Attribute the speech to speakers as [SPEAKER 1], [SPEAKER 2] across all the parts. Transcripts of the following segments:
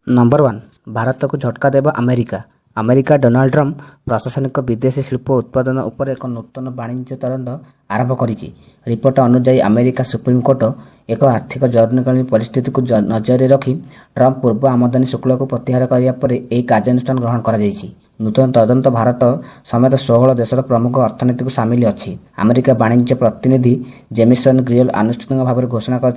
[SPEAKER 1] Number 1 Bharat को झटका देव America. America Donald Trump प्रशासनिक विदेशी शिल्प उत्पादन उपर एक नूतन वाणिज्य तदंत आरंभ करिछि। रिपोर्ट अनुसार अमेरिका सुप्रीमकोर्ट एक आर्थिक जरूरीकालीन परिस्थिति को नजर रखी ट्रम्प पूर्व आमदानी शुल्क को प्रत्याहार करने पर यह कार्यानुष्ठान ग्रहण कर नूतन तदंत भारत समेत 16 देशर प्रमुख अर्थनीति को सामिल अच्छी। अमेरिका वाणिज्य प्रतिनिधि जेमिसन ग्रियल आनुष्ठानिक भाव में घोषणा कर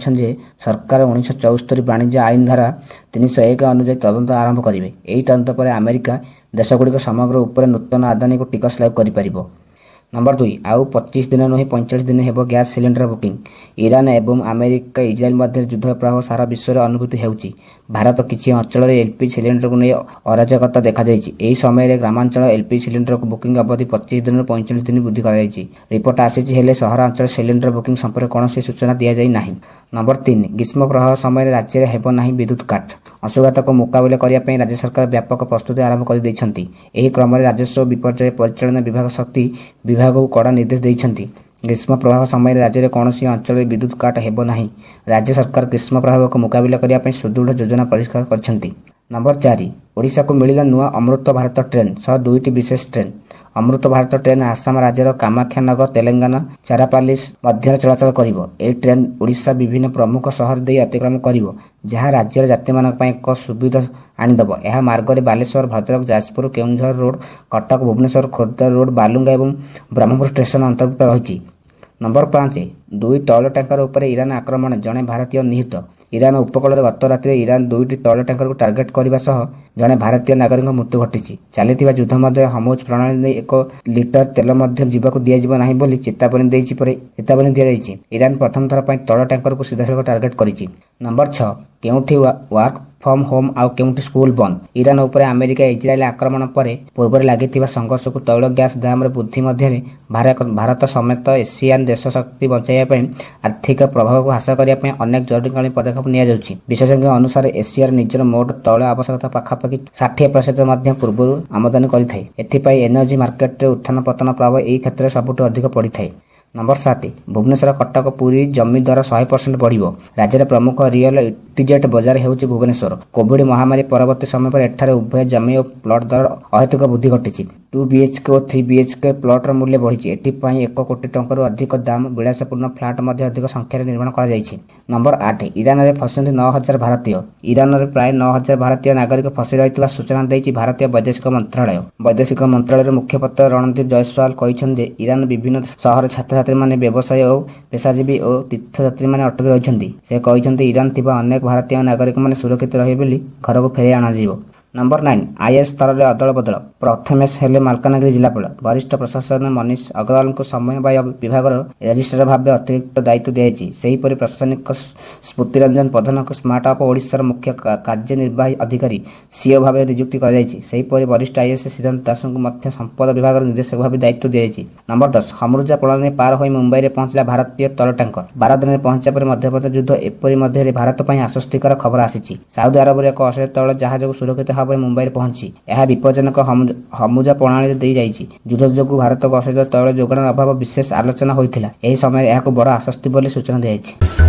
[SPEAKER 1] सरकार 1974 वाणिज्य आईन धारा 301 अनुसार तदंत आरंभ करेंगे। यही तदंत पर अमेरिका देशगुड़िक समग्र उपर नूतन आदानी को टिकस लागू कर। नंबर 2 आउ 25 दिन नुहे 45 दिन हेब गैस सिलेंडर बुकिंग। ईरान एवं अमेरिका इजराइल मध्य युद्ध प्रभाव सारा विश्व में अनुभूति होउछि। भारत किसी अंचल एलपीजी सिलेंडर को नहीं अराजकता देखा यही समय ग्रामांचल एलपीजी सिलेंडर को बुकिंग अवधि 25 दिन 45 दिन वृद्धि कर। रिपोर्ट आसी सहरांचल सिलेंडर बुकिंग संपर्क कौन सूचना दि जाना। नंबर 3 ग्रीष्म प्रवाह समय राज्य में हेब नहीं विद्युत काट। अंशुघात को मुकाबला करने राज्य सरकार व्यापक प्रस्तुति आरंभ कर क्रम राजस्व विपर्यय परिचालन विभाग शक्ति विभाग को कड़ा निर्देश देते। ग्रीष्म प्रवाह समय राज्य में कौन अंचल विद्युत काट हेब नहीं। राज्य सरकार ग्रीष्म प्रभाव को मुकाबला करने सुदृढ़ योजना परिष्कार कर। नंबर 4 ओडिशा को मिला नुआ अमृत भारत ट्रेन 102टी विशेष ट्रेन। अमृत भारत ट्रेन आसाम राज्यर कामाख्यानगर तेलंगाना चारापाली मध्य चलाचल करिवो। ए ट्रेन ओडिशा विभिन्न प्रमुख सहर दे अतिक्रम करिवो जहाँ राज्यर यात्री मानक पई एक सुविधा आनिदेव। यह मार्ग बालेश्वर भद्रक जाजपुर केउंझर रोड कटक भुवनेश्वर खोर्धा रोड बालुंगा और ब्रह्मपुर स्टेशन अंतर्भुक्त रही। नंबर 5 2 तैल टैंकर उपर ईरान आक्रमण जड़े भारतीय निहित। ईरान उपकूल गत राति ईरान 2टी तैल टैंकर को टार्गेट करने सह जड़े भारतीय नागरिक मृत्यु घटी। चली युद्ध मध्य हमोज प्रणाली 1 लिटर तेल जावाक दिज्व ना चेतावनी दी। ईरान प्रथम थर पर तैल टैंकर को सीधासख टार्गेट कर। नंबर 6 केउठी वर्क फ्रॉम होम आउ केउठी स्कूल बंद। ईरान उपर अमेरिका इजराइल आक्रमण पर पूर्व लगी संघर्ष को तैल गैस दाम वृद्धि मध्य भारत समेत एशियान देश शक्ति बचाइवाई आर्थिक प्रभाव को ह्रास करने अनेक जरूरीकालीन पदक्षेप नि। विशेषज्ञ अनुसार एशियार निजर मोट तैल आवश्यकता पाखापाखि 60% पूर्व आमदानी कर। एनर्जी मार्केट रे उत्थान पतन प्रभाव यही क्षेत्र में सबुठ अधिक पड़ी था। नंबर 7 भुवनेश्वर कटक पुरी जमी दर 100% बढ़िबो। राज्य प्रमुख रियल इटिजेट बजार हेउछि भुवनेश्वर। कोविड महामारी परवर्ती समय पर एठारे उभय जमी और प्लॉट दर अहेतुक वृद्धि घटी। 2 BHK और 3 BHK प्लॉटर मूल्य बढ़ी। एथिपाई 1 कोटी टंकर अधिक दाम विलासपूर्ण फ्लाट मध्य अधिक संख्यार निर्माण कर। नंबर 8 ईरान में फसंती 9000 भारतीय। ईरान में प्राय 9000 भारतीय नागरिक फसी रही सूचना देती भारतीय वैदेशिक मंत्रालय। वैदेशिक मंत्रालय मुखपात्र रणदीप जयसवाल कहते ईरान विभिन्न सहर छात्र माने व्यवसाय और पेशाजीवी और तीर्थयात्री माने अटकी रही। से कहते ईरान थिबा अनेक भारतीय नागरिक माने सुरक्षित रहे बोली घर को फेरे आणाजिवो। नंबर 9 आईएएस स्तर में अदल बदल। प्रथमेश हेले मालकानगिरी जिलापाल। वरिष्ठ प्रशासन मनीष अग्रवाल को समन्वय विभाग रजिस्ट्रार भाव अतिरिक्त दायित्व दिखाई। सेहीपरि प्रशासनिक स्फूर्तिरंजन प्रधान को स्मार्ट अप ओडिशार मुख्य कार्यनिर्वाही अधिकारी सीओ भाव नियुक्ति कर। वरिष्ठ आईएएस सिद्धांत दास को संपद विभाग निर्देशक भाव दायित्व दिखाई। नंबर 10 हमरुजा प्रणाली पार हो मुंबई में पहुंचला भारतीय तैल टैंकर। 12 दिन पहुंचा पर मध्यप्रदेश युद्ध एपरी मध्य भारत पर आश्वस्तिकर खबर आसी। साउदी अरब एक अश्लील तैल जहाज को सुरक्षित मुंबई में पहुंची। यह विपज्जनक हमुजा प्रणाली दी जाइछि। युद्ध जो भारत को अश्लील तैल जोगाण अभाव विशेष आलोचना होता। यह समय यह बड़ आश्वस्ति बोली सूचना दी।